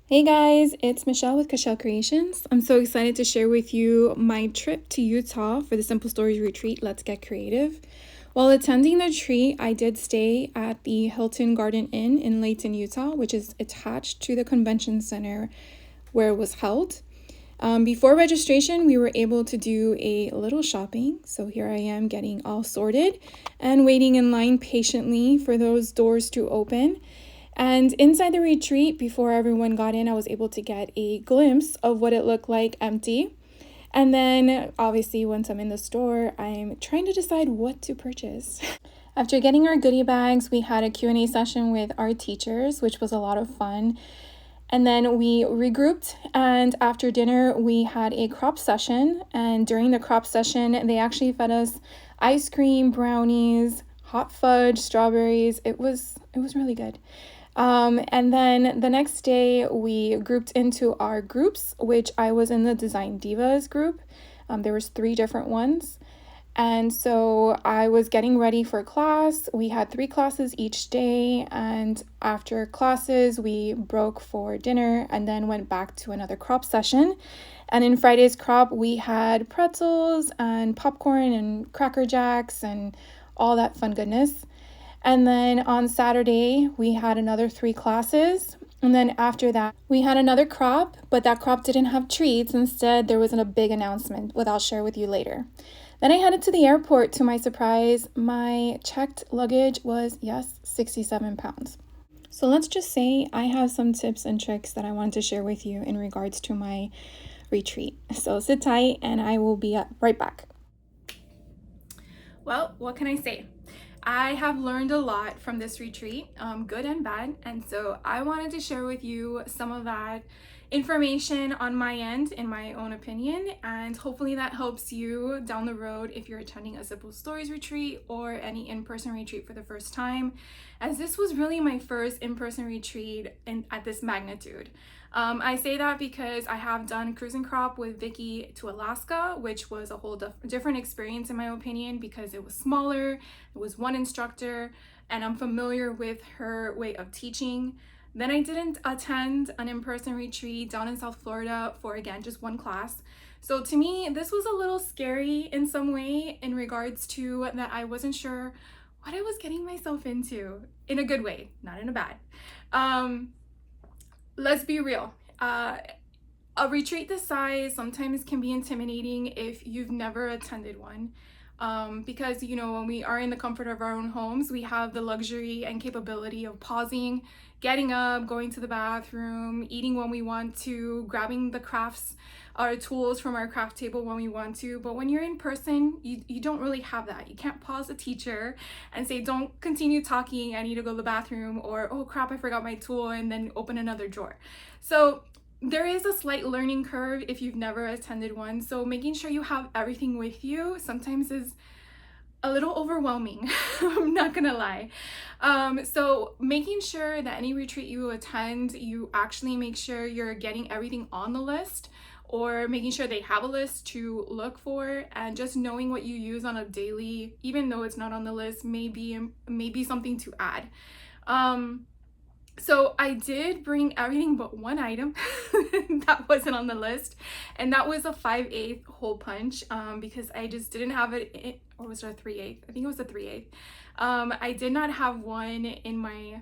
Hey guys, it's Michelle with Cashel Creations. I'm so excited to share with you my trip to Utah for the Simple Stories retreat, Let's Get Creative. While attending the retreat, I did stay at the Hilton Garden Inn in Layton, Utah, which is attached to the convention center where it was held. Before registration, we were able to do a little shopping. So here I am getting all sorted and waiting in line patiently for those doors to open. And inside the retreat, before everyone got in, I was able to get a glimpse of what it looked like empty. And then, obviously, once I'm in the store, I'm trying to decide what to purchase. After getting our goodie bags, we had a Q&A session with our teachers, which was a lot of fun. And then we regrouped, and after dinner, we had a crop session. And during the crop session, they actually fed us ice cream, brownies, hot fudge, strawberries. It was really good. And then the next day, we grouped into our groups, which I was in the Design Divas group. There was 3 different ones. And so I was getting ready for class. We had 3 classes each day. And after classes, we broke for dinner and then went back to another crop session. And in Friday's crop, we had pretzels and popcorn and Cracker Jacks and all that fun goodness. And then on Saturday, we had another 3 classes. And then after that, we had another crop, but that crop didn't have treats. Instead, there wasn't a big announcement, which I'll share with you later. Then I headed to the airport. To my surprise, my checked luggage was, 67 pounds. So let's just say I have some tips and tricks that I want to share with you in regards to my retreat. So sit tight and I will be right back. Well, what can I say? I have learned a lot from this retreat, good and bad, and so I wanted to share with you some of that information on my end, in my own opinion, and hopefully that helps you down the road if you're attending a Simple Stories retreat or any in-person retreat for the first time, as this was really my first in-person retreat at this magnitude. I say that because I have done Cruise and Crop with Vicky to Alaska, which was a whole different experience in my opinion because it was smaller, it was one instructor, and I'm familiar with her way of teaching. Then I didn't attend an in-person retreat down in South Florida for, again, just one class. So to me, this was a little scary in some way in regards to that I wasn't sure what I was getting myself into, in a good way, not in a bad. Let's be real. A retreat this size sometimes can be intimidating if you've never attended one. Because, when we are in the comfort of our own homes, we have the luxury and capability of pausing, getting up, going to the bathroom, eating when we want to, grabbing the crafts, our tools from our craft table when we want to. But when you're in person, you don't really have that. You can't pause the teacher and say, don't continue talking, I need to go to the bathroom, or, oh crap, I forgot my tool, and then open another drawer. So there is a slight learning curve if you've never attended one. So making sure you have everything with you sometimes is a little overwhelming. I'm not gonna lie. So making sure that any retreat you attend, you actually make sure you're getting everything on the list, or making sure they have a list to look for, and just knowing what you use on a daily, even though it's not on the list, may be something to add. So I did bring everything but one item that wasn't on the list, and that was a 5/8 hole punch, because I just didn't have it or was it a 3/8? I think it was a 3/8. I did not have one in my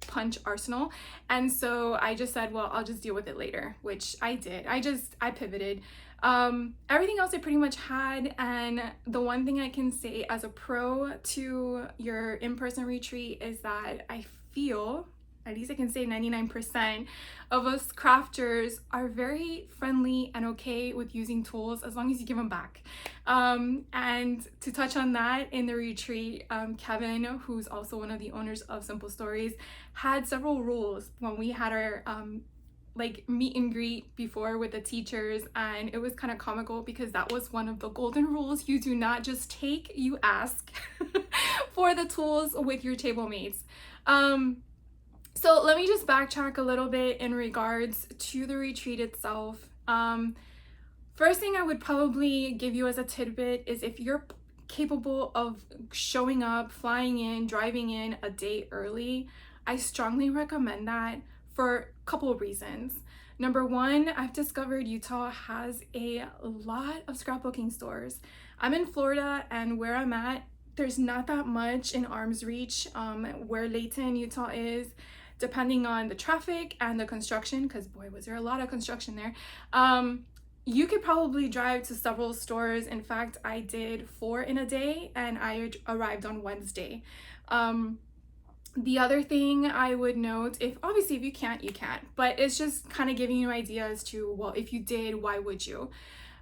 punch arsenal, and so I just said, well, I'll just deal with it later, which I did. I pivoted. Everything else I pretty much had, and the one thing I can say as a pro to your in-person retreat is that I feel, at least I can say 99% of us crafters are very friendly and okay with using tools as long as you give them back. And to touch on that, in the retreat, Kevin, who's also one of the owners of Simple Stories, had several rules when we had our meet and greet before with the teachers, and it was kind of comical because that was one of the golden rules. You do not just take, you ask for the tools with your table mates. So let me just backtrack a little bit in regards to the retreat itself. First thing I would probably give you as a tidbit is, if you're capable of showing up, flying in, driving in a day early, I strongly recommend that for a couple of reasons. Number one, I've discovered Utah has a lot of scrapbooking stores. I'm in Florida, and where I'm at, there's not that much in arm's reach. Where Layton, Utah is, depending on the traffic and the construction, because boy, was there a lot of construction there. You could probably drive to several stores. In fact, I did 4 in a day, and I arrived on Wednesday. The other thing I would note, if obviously if you can't, you can't, but it's just kind of giving you an idea as to, well, if you did, why would you?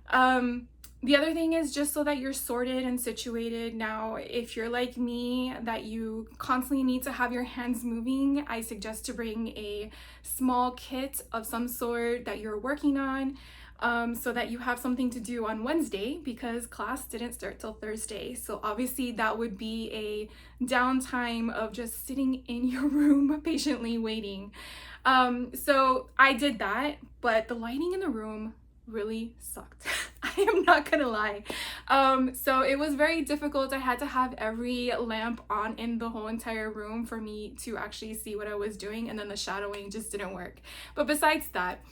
The other thing is just so that you're sorted and situated. Now, if you're like me, that you constantly need to have your hands moving, I suggest to bring a small kit of some sort that you're working on, so that you have something to do on Wednesday, because class didn't start till Thursday. So obviously that would be a downtime of just sitting in your room patiently waiting. So I did that, but the lighting in the room really sucked. I am not gonna lie. So it was very difficult. I had to have every lamp on in the whole entire room for me to actually see what I was doing, and then the shadowing just didn't work. But besides that,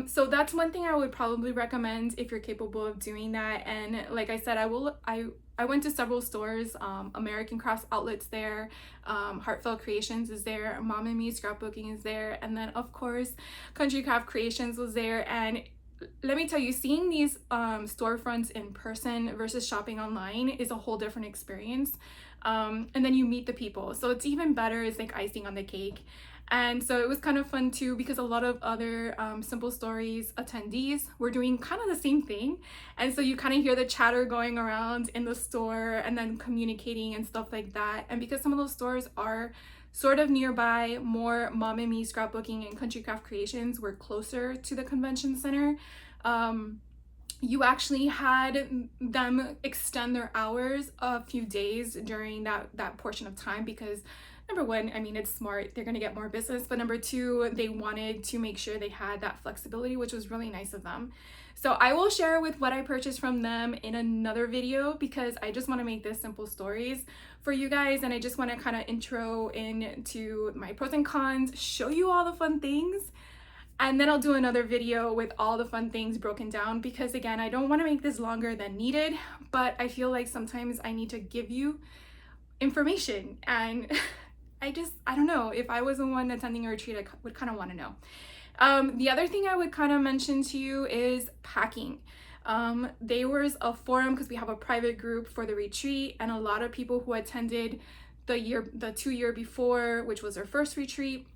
so that's one thing I would probably recommend if you're capable of doing that. And like I said, I went to several stores. American Crafts Outlets there, Heartfelt Creations is there, Mom and Me Scrapbooking is there, and then of course Country Craft Creations was there. And let me tell you, seeing these storefronts in person versus shopping online is a whole different experience. And then you meet the people, so it's even better. It's like icing on the cake. And so it was kind of fun too, because a lot of other Simple Stories attendees were doing kind of the same thing. And so you kind of hear the chatter going around in the store and then communicating and stuff like that. And because some of those stores are sort of nearby, more Mom and Me Scrapbooking and Country Craft Creations were closer to the convention center. You actually had them extend their hours a few days during that portion of time, because number one, I mean, it's smart, they're gonna get more business, but number two, they wanted to make sure they had that flexibility, which was really nice of them. So I will share with what I purchased from them in another video, because I just want to make this Simple Stories for you guys, and I just want to kind of intro into my pros and cons, show you all the fun things, and then I'll do another video with all the fun things broken down, because again, I don't want to make this longer than needed, but I feel like sometimes I need to give you information, and I don't know, if I was the one attending a retreat, I would kind of want to know. The other thing I would kind of mention to you is packing. There was a forum, because we have a private group for the retreat, and a lot of people who attended the 2 year before, which was their first retreat,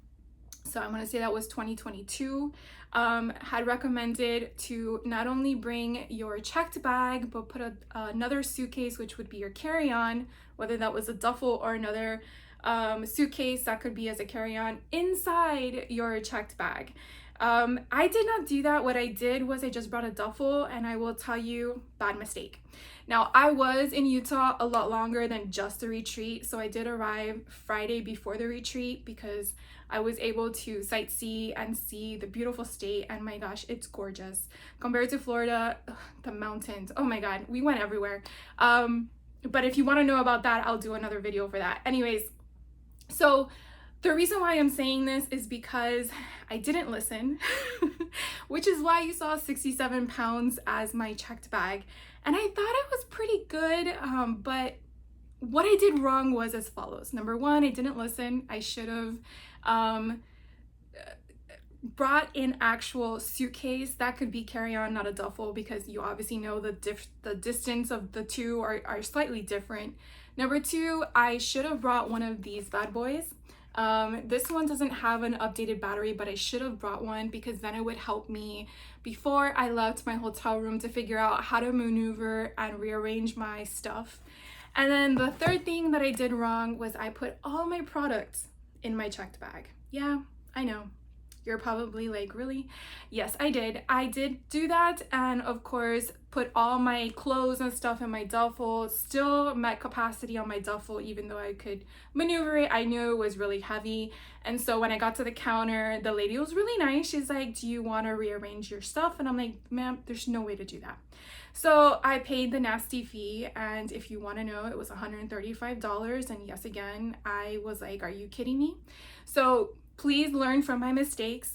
so I'm going to say that was 2022, had recommended to not only bring your checked bag, but put another suitcase, which would be your carry-on, whether that was a duffel or another suitcase that could be as a carry-on inside your checked bag. I did not do that. What I did was I just brought a duffel, and I will tell you, bad mistake. Now, I was in Utah a lot longer than just the retreat, so I did arrive Friday before the retreat, because I was able to sightsee and see the beautiful state, and my gosh, it's gorgeous. Compared to Florida, the mountains, oh my god, we went everywhere. But if you want to know about that, I'll do another video for that. Anyways, so the reason why I'm saying this is because I didn't listen, which is why you saw 67 pounds as my checked bag. And I thought it was pretty good, but what I did wrong was as follows. Number one, I didn't listen. I should have brought an actual suitcase that could be carry-on, not a duffel, because you obviously know the distance of the two are slightly different. Number two, I should have brought one of these bad boys. This one doesn't have an updated battery, but I should have brought one, because then it would help me before I left my hotel room to figure out how to maneuver and rearrange my stuff. And then the third thing that I did wrong was I put all my products in my checked bag. Yeah, I know. You're probably like, really? Yes, I did. I did do that, and of course put all my clothes and stuff in my duffel. Still met capacity on my duffel, even though I could maneuver it. I knew it was really heavy, and so when I got to the counter, the lady was really nice. She's like, do you want to rearrange your stuff? And I'm like, ma'am, there's no way to do that. So I paid the nasty fee, and if you want to know, it was $135. And yes, again, I was like, are you kidding me? So Please learn from my mistakes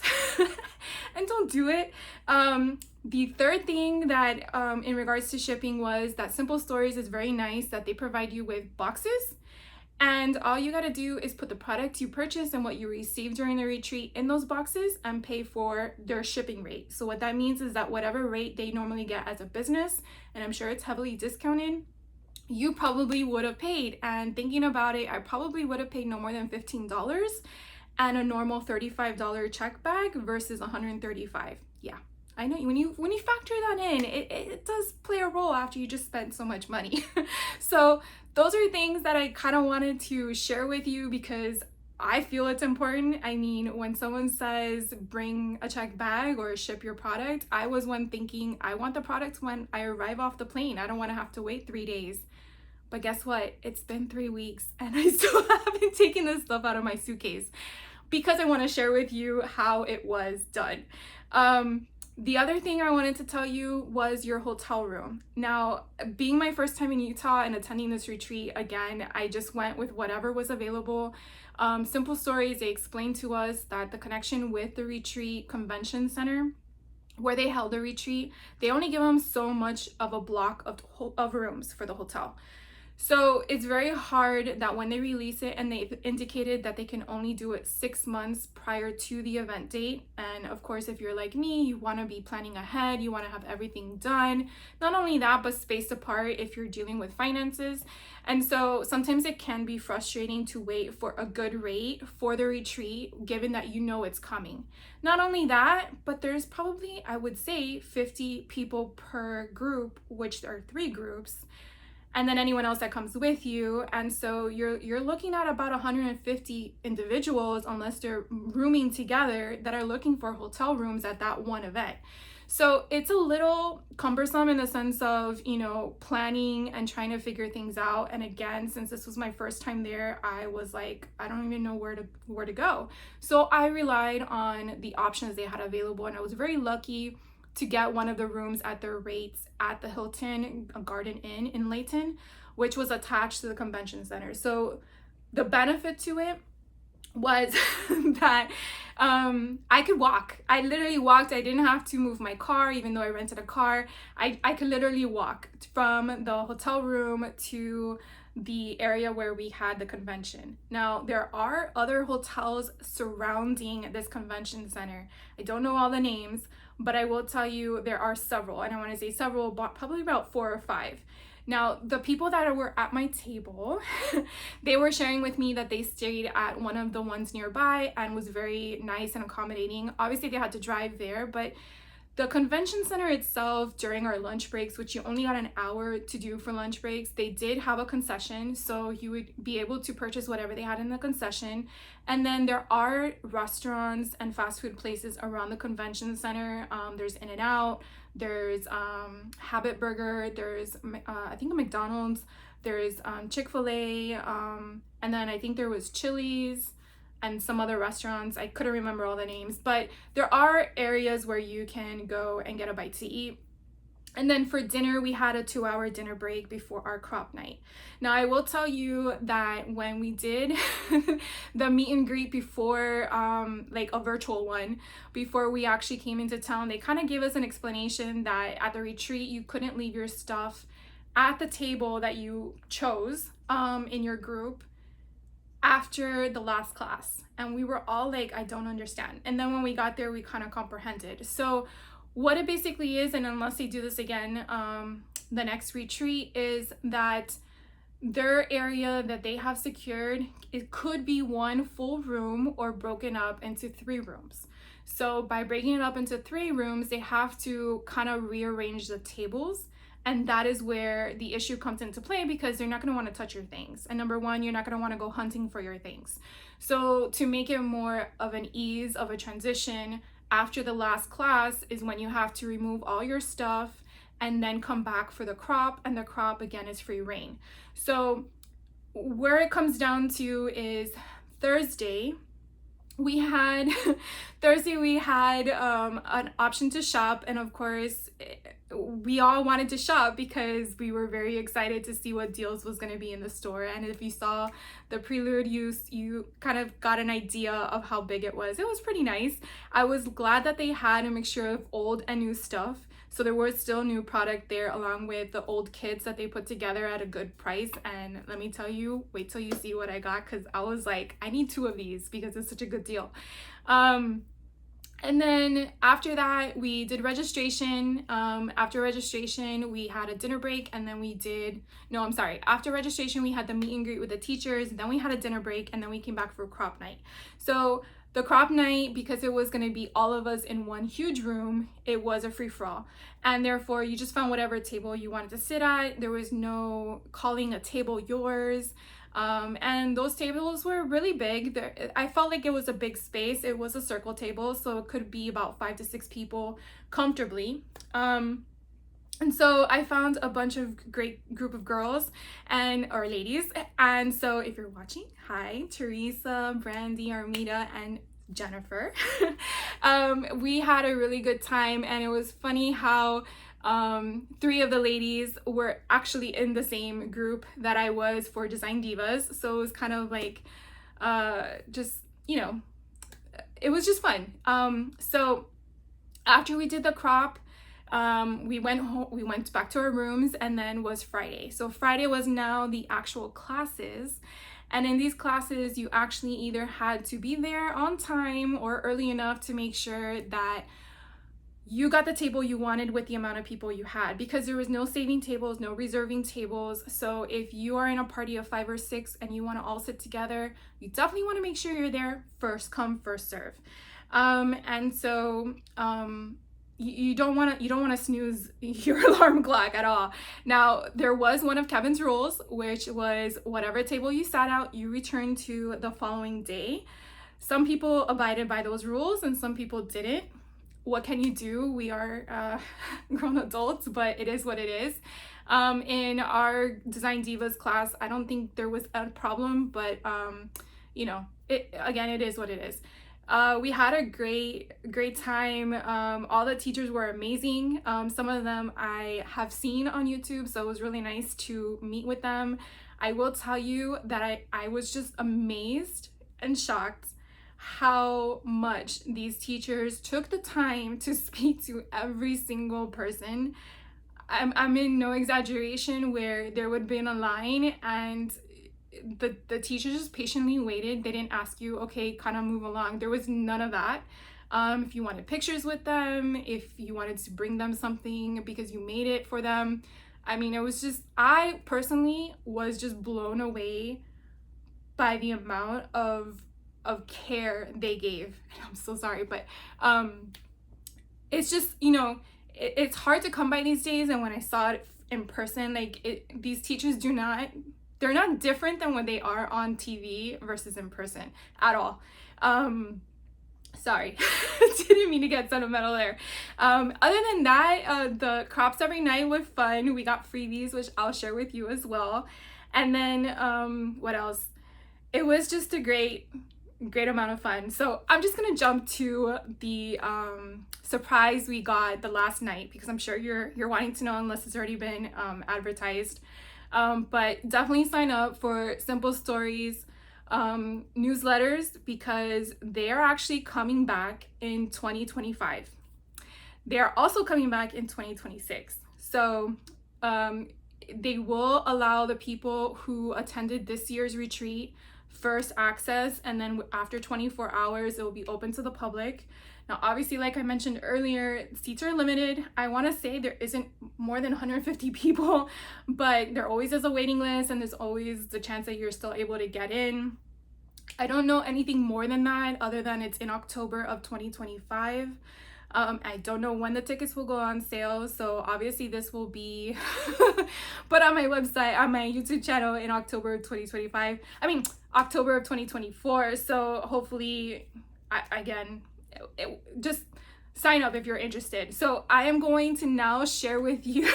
and don't do it. The third thing that in regards to shipping was that Simple Stories is very nice that they provide you with boxes. And all you gotta do is put the product you purchased and what you received during the retreat in those boxes and pay for their shipping rate. So what that means is that whatever rate they normally get as a business, and I'm sure it's heavily discounted, you probably would have paid. And thinking about it, I probably would have paid no more than $15 and a normal $35 check bag versus $135. Yeah, I know when you factor that in, it does play a role after you just spent so much money. So those are things that I kind of wanted to share with you because I feel it's important. I mean, when someone says bring a check bag or ship your product, I was one thinking I want the product when I arrive off the plane. I don't want to have to wait 3 days. But guess what? It's been 3 weeks and I still haven't taken this stuff out of my suitcase because I want to share with you how it was done. The other thing I wanted to tell you was your hotel room. Now, being my first time in Utah and attending this retreat, again, I just went with whatever was available. Simple Stories, they explained to us that the connection with the retreat convention center where they held the retreat, they only give them so much of a block of rooms for the hotel. So it's very hard that when they release it, and they've indicated that they can only do it 6 months prior to the event date. And of course, if you're like me, you want to be planning ahead, you want to have everything done. Not only that, but spaced apart if you're dealing with finances. And so sometimes it can be frustrating to wait for a good rate for the retreat, given that you know it's coming. Not only that, but there's probably, I would say, 50 people per group, which there are 3 groups, and then anyone else that comes with you. And so you're looking at about 150 individuals, unless they're rooming together, that are looking for hotel rooms at that one event. So it's a little cumbersome in the sense of, planning and trying to figure things out. And again, since this was my first time there, I was like, I don't even know where to go. So I relied on the options they had available, and I was very lucky to get one of the rooms at their rates at the Hilton Garden Inn in Layton, which was attached to the convention center. So the benefit to it was that I could walk. I literally walked. I didn't have to move my car, even though I rented a car. I could literally walk from the hotel room to the area where we had the convention. Now, there are other hotels surrounding this convention center. I don't know all the names, but I will tell you there are several, and I want to say several, probably about 4 or 5. Now, the people that were at my table, they were sharing with me that they stayed at one of the ones nearby and was very nice and accommodating. Obviously, they had to drive there, but the convention center itself, during our lunch breaks, which you only got an hour to do for lunch breaks, they did have a concession, so you would be able to purchase whatever they had in the concession. And then there are restaurants and fast food places around the convention center. There's In-N-Out, there's Habit Burger, there's I think a McDonald's, there's Chick-fil-A, and then I think there was Chili's and some other restaurants. I couldn't remember all the names, but there are areas where you can go and get a bite to eat. And then for dinner, we had a 2-hour dinner break before our crop night. Now, I will tell you that when we did the meet and greet before, like a virtual one, before we actually came into town, they kind of gave us an explanation that at the retreat, you couldn't leave your stuff at the table that you chose in your group after the last class. And we were all like, I don't understand. And then when we got there, we kind of comprehended. So what it basically is, and unless they do this again, the next retreat, is that their area that they have secured, it could be one full room or broken up into 3 rooms. So by breaking it up into 3 rooms, they have to kind of rearrange the tables. And that is where the issue comes into play, because they're not going to want to touch your things. And number one, you're not going to want to go hunting for your things. So to make it more of an ease of a transition, after the last class is when you have to remove all your stuff and then come back for the crop. And the crop, again, is free reign. So where it comes down to is Thursday, we had Thursday we had an option to shop, and of course we all wanted to shop because we were very excited to see what deals was going to be in the store. And if you saw the prelude, you kind of got an idea of how big it was. It was pretty nice. I was glad that they had a mixture of old and new stuff, so there was still new product there, along with the old kits that they put together at a good price. And let me tell you, wait till you see what I got, because I was like, I need 2 of these because it's such a good deal. And then after that, we did registration. After registration, we had a dinner break, and then after registration, we had the meet and greet with the teachers, then we had a dinner break, and then we came back for crop night. So the crop night, because it was going to be all of us in one huge room, it was a free-for-all. And therefore, you just found whatever table you wanted to sit at. There was no calling a table yours. And those tables were really big. I felt like it was a big space. It was a circle table, so it could be about 5 to 6 people comfortably. And so I found a bunch of great group of girls or ladies. And so if you're watching, hi, Teresa, Brandy, Armida, and Jennifer. We had a really good time, and it was funny how 3 of the ladies were actually in the same group that I was for Design Divas. So it was kind of like, it was just fun. So after we did the crop, we went back to our rooms, and then was Friday. So Friday was now the actual classes. And in these classes, you actually either had to be there on time or early enough to make sure that you got the table you wanted with the amount of people you had, because there was no saving tables, no reserving tables. So if you are in a party of 5 or 6 and you want to all sit together, you definitely want to make sure you're there first come, first serve. And so you don't want to snooze your alarm clock at all. Now, there was one of Kevin's rules, which was whatever table you sat out, you return to the following day. Some people abided by those rules and some people didn't. What can you do? We are grown adults, but it is what it is. In our Design Divas class, I don't think there was a problem, but it is what it is. We had a great time. All the teachers were amazing. Some of them I have seen on YouTube, so it was really nice to meet with them. I will tell you that I was just amazed and shocked how much these teachers took the time to speak to every single person. I'm in no exaggeration, where there would be in a line and the teachers just patiently waited. They didn't ask you, okay, kind of move along. There was none of that. If you wanted pictures with them, if you wanted to bring them something because you made it for them, I mean, it was just, I personally was just blown away by the amount of care they gave. I'm so sorry, but it's just, it's hard to come by these days. And when I saw it in person, these teachers they're not different than when they are on TV versus in person at all. Sorry, didn't mean to get sentimental there. Other than that, the crops every night were fun. We got freebies, which I'll share with you as well. And then what else? It was just a great amount of fun. So I'm just gonna jump to the surprise we got the last night, because I'm sure you're wanting to know, unless it's already been advertised. But definitely sign up for Simple Stories newsletters, because they are actually coming back in 2025. They are also coming back in 2026. So they will allow the people who attended this year's retreat first access, and then after 24 hours it will be open to the public. Now obviously, like I mentioned earlier, seats are limited. I want to say there isn't more than 150 people, but there always is a waiting list, and there's always the chance that you're still able to get in. I don't know anything more than that, other than it's in October of 2025. I don't know when the tickets will go on sale, so obviously this will be put on my website, on my YouTube channel in October of 2025. I mean, October of 2024. So hopefully, just sign up if you're interested. So I am going to now share with you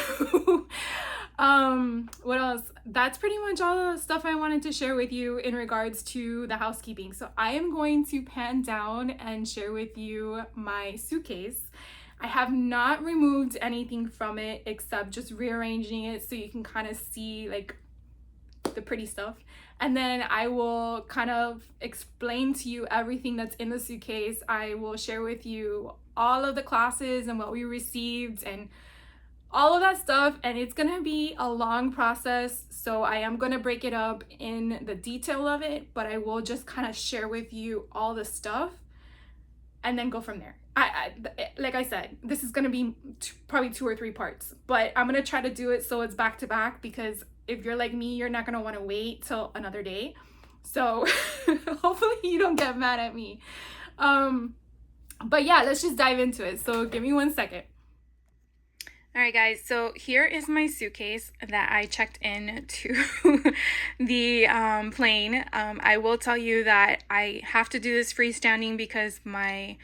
What else? That's pretty much all the stuff I wanted to share with you in regards to the housekeeping. So I am going to pan down and share with you my suitcase. I have not removed anything from it except just rearranging it so you can kind of see like the pretty stuff. And then I will kind of explain to you everything that's in the suitcase. I will share with you all of the classes and what we received and all of that stuff, and it's gonna be a long process, so I am gonna break it up in the detail of it, but I will just kind of share with you all the stuff and then go from there. Like I said, this is gonna be probably 2 or 3 parts, but I'm gonna try to do it so it's back to back, because if you're like me, you're not gonna want to wait till another day. So hopefully you don't get mad at me. But yeah, let's just dive into it. So give me 1 second. All right, guys, so here is my suitcase that I checked in to the plane. I will tell you that I have to do this freestanding because my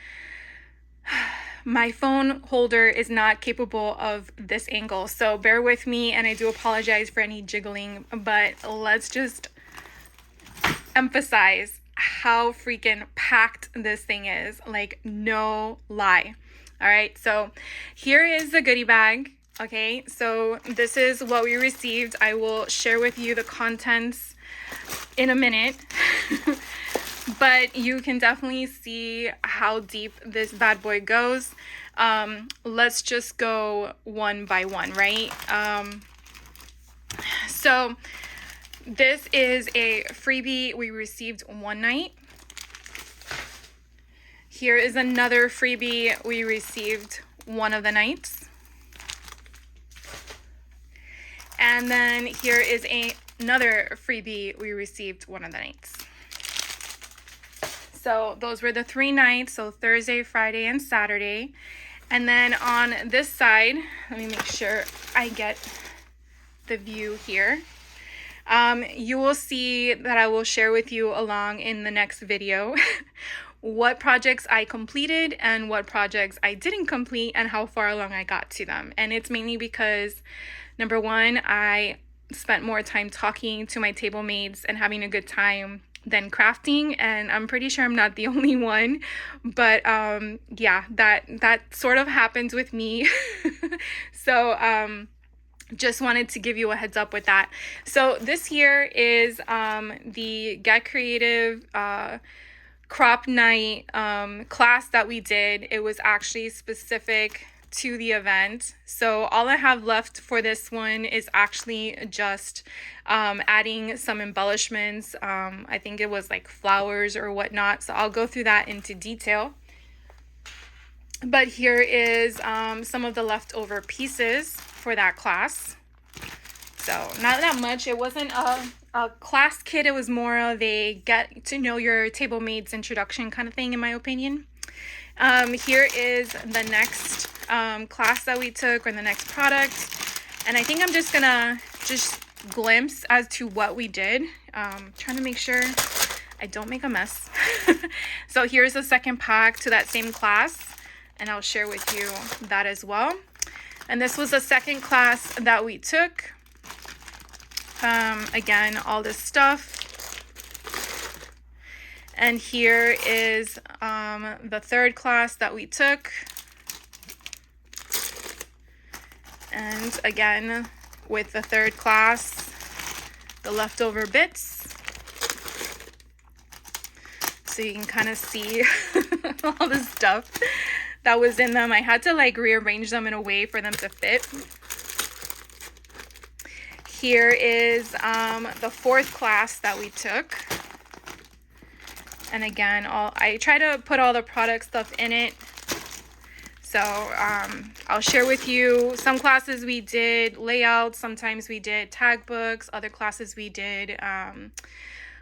phone holder is not capable of this angle. So bear with me, and I do apologize for any jiggling, but let's just emphasize how freaking packed this thing is. Like, no lie. All right, so here is the goodie bag. Okay, so this is what we received. I will share with you the contents in a minute, but you can definitely see how deep this bad boy goes. Let's just go one by one, right? So this is a freebie we received one night. Here is another freebie we received one of the nights. And then here is another freebie we received one of the nights. So those were the 3 nights, so Thursday, Friday, and Saturday. And then on this side, let me make sure I get the view here. You will see that I will share with you along in the next video what projects I completed and what projects I didn't complete and how far along I got to them. And it's mainly because, number one, I spent more time talking to my table mates and having a good time than crafting, and I'm pretty sure I'm not the only one, but yeah, that sort of happens with me. So just wanted to give you a heads up with that. So this here is the Get Creative crop night class that we did. It was actually specific to the event. So all I have left for this one is actually just adding some embellishments. I think it was like flowers or whatnot. So I'll go through that into detail. But here is some of the leftover pieces for that class. So not that much. It wasn't a class kit. It was more of a get to know your table mates introduction kind of thing, in my opinion. Here is the next class that we took, or the next product. And I think I'm just gonna glimpse as to what we did. Trying to make sure I don't make a mess. So here's the second pack to that same class, and I'll share with you that as well. And this was the second class that we took. Again, all this stuff. And here is the third class that we took. And again, with the third class, the leftover bits. So you can kind of see all the stuff that was in them. I had to like rearrange them in a way for them to fit. Here is the fourth class that we took. And again, I try to put all the product stuff in it. So I'll share with you some classes we did layouts, sometimes we did tag books, other classes we did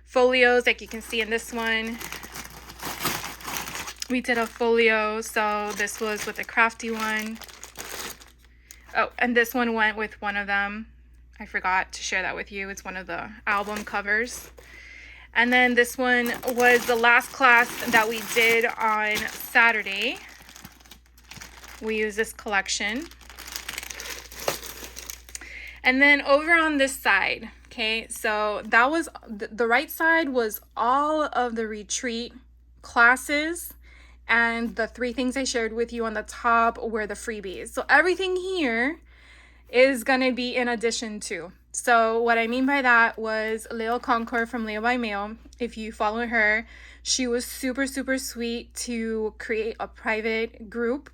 folios, like you can see in this one. We did a folio, so this was with a crafty one. Oh, and this one went with one of them. I forgot to share that with you. It's one of the album covers. And then this one was the last class that we did on Saturday. We used this collection. And then over on this side, okay, so that was the right side was all of the retreat classes, and the 3 things I shared with you on the top were the freebies. So everything here is gonna be in addition to. So what I mean by that was Leo Concord from Leo by Mail. If you follow her, she was super, super sweet to create a private group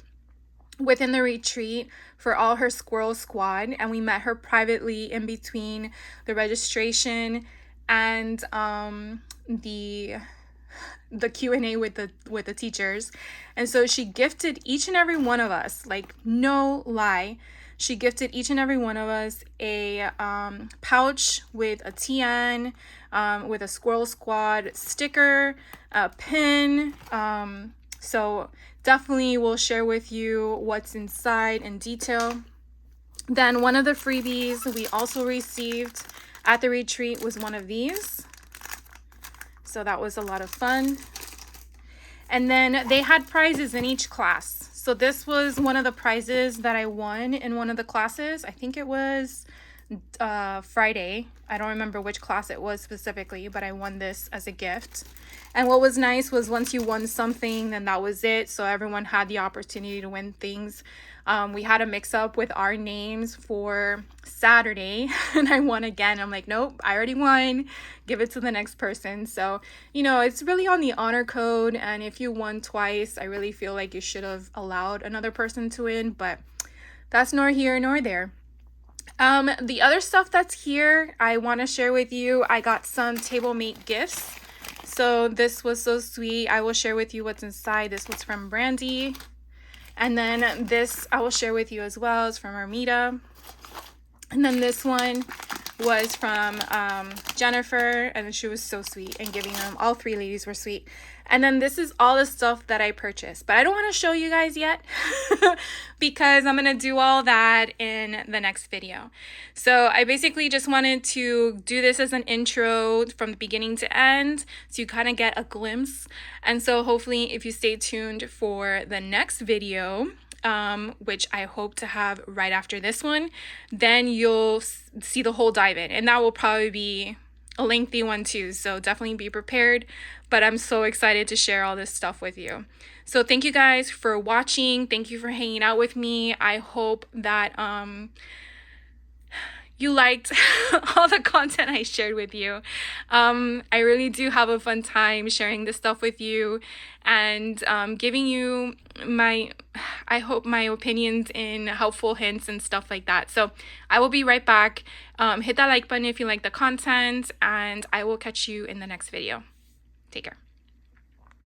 within the retreat for all her squirrel squad, and we met her privately in between the registration and the Q&A with the teachers. And so she gifted each and every one of us, like no lie, she gifted each and every one of us a pouch with a TN, with a Squirrel Squad sticker, a pin. So definitely we'll share with you what's inside in detail. Then one of the freebies we also received at the retreat was one of these. So that was a lot of fun. And then they had prizes in each class. So this was one of the prizes that I won in one of the classes. I think it was Friday. I don't remember which class it was specifically, but I won this as a gift. And what was nice was once you won something, then that was it. So everyone had the opportunity to win things. We had a mix up with our names for Saturday, and I won again. I'm like, nope, I already won. Give it to the next person. So, you know, it's really on the honor code. And if you won twice, I really feel like you should have allowed another person to win, but that's nor here nor there. The other stuff that's here, I want to share with you. I got some table mate gifts. So this was so sweet. I will share with you what's inside. This was from Brandy. And then this I will share with you as well. It's from Armida. And then this one was from Jennifer, and she was so sweet and giving them. All 3 ladies were sweet. And then this is all the stuff that I purchased, but I don't want to show you guys yet because I'm going to do all that in the next video. So I basically just wanted to do this as an intro from the beginning to end so you kind of get a glimpse. And so hopefully if you stay tuned for the next video, which I hope to have right after this one, then you'll see the whole dive in, and that will probably be a lengthy one too, so definitely be prepared. But I'm so excited to share all this stuff with you. So thank you guys for watching. Thank you for hanging out with me. I hope that you liked all the content I shared with you. I really do have a fun time sharing this stuff with you and giving you I hope my opinions in helpful hints and stuff like that. So I will be right back. Hit that like button if you like the content, and I will catch you in the next video. Take care.